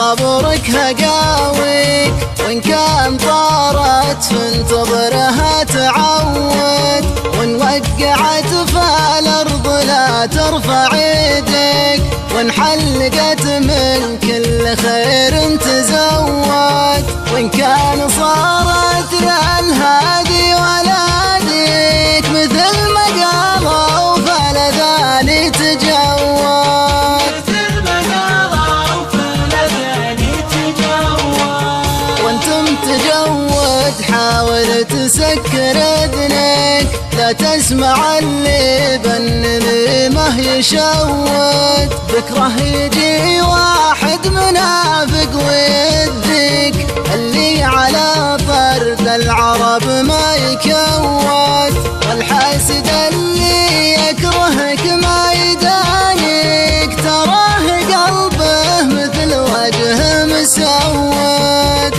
صبرك هقاويك، وإن كان طارت فانتظرها تعود، وإن وقعت فالأرض لا ترفع يدك، وإن حلقت من كل خير تزود، وإن كان صارت للهادي ولادك مثل ما قالوا فلذاني تجود، وانتم تجود حاول تسكر اذنك، لا تسمع اللي بنني ما يشود، بكره يجي واحد منافق ويذك، اللي على طرد العرب ما يكود، والحاسد اللي يكرهك ما يدانيك، تراه قلبه مثل وجه مسود،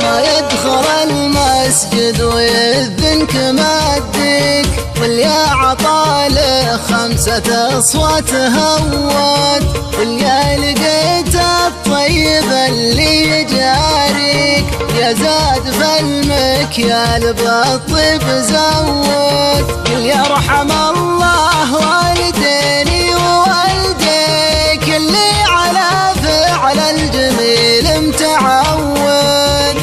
ما يدخل المسجد ويذنك مادك، واللي عطاله 5 أصوات هود، واللي لقيت الطيب اللي يجاريك، يا زاد فالمكيال بالطيب زود، اللي يرحم الله والديني ووالديك، اللي على فعل الجميل متعود،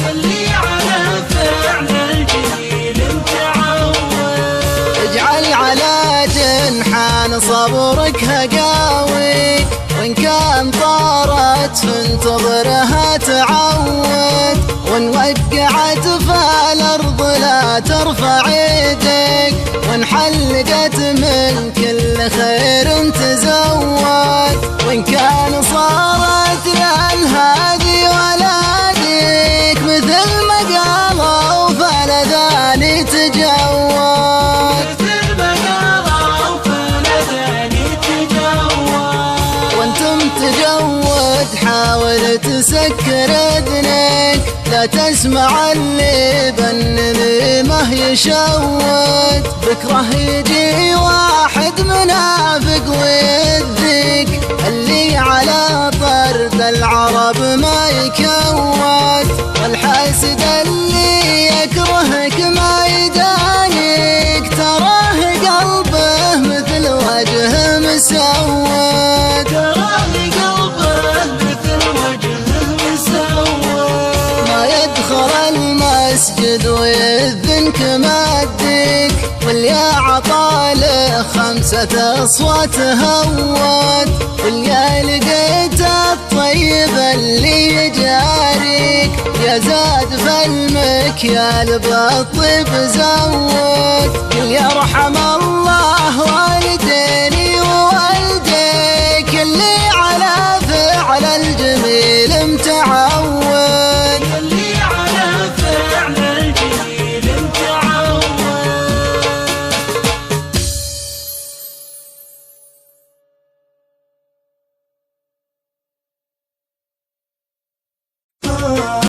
اجعل على جنحان صبرك هقاويك، وإن كان طارت فانتظرها تعود، وإن وقعت فالأرض لا ترفع يدك، وإن حلقت من كل خير تزود، وإن كان صارت للهادي ولادك مثل ما قالوا فلذاني تجود، وانتم تجود حاول تسكر اذنك، لا تسمع اللي بنني ما يشود، بكره يجي واحد منافق ويذك، اللي على طرد العرب ما يكود، والحاسد اللي يكرهك ما يدانيك، تراه قلبه مثل وجه مسود، ما يدخل المسجد ويذنك مادك، واللي عطاله 5 أصوات هود، واللي لقيت الطيب اللي يجاريك، يا زاد فالمكيال بالطيب زود، اللي يرحم الله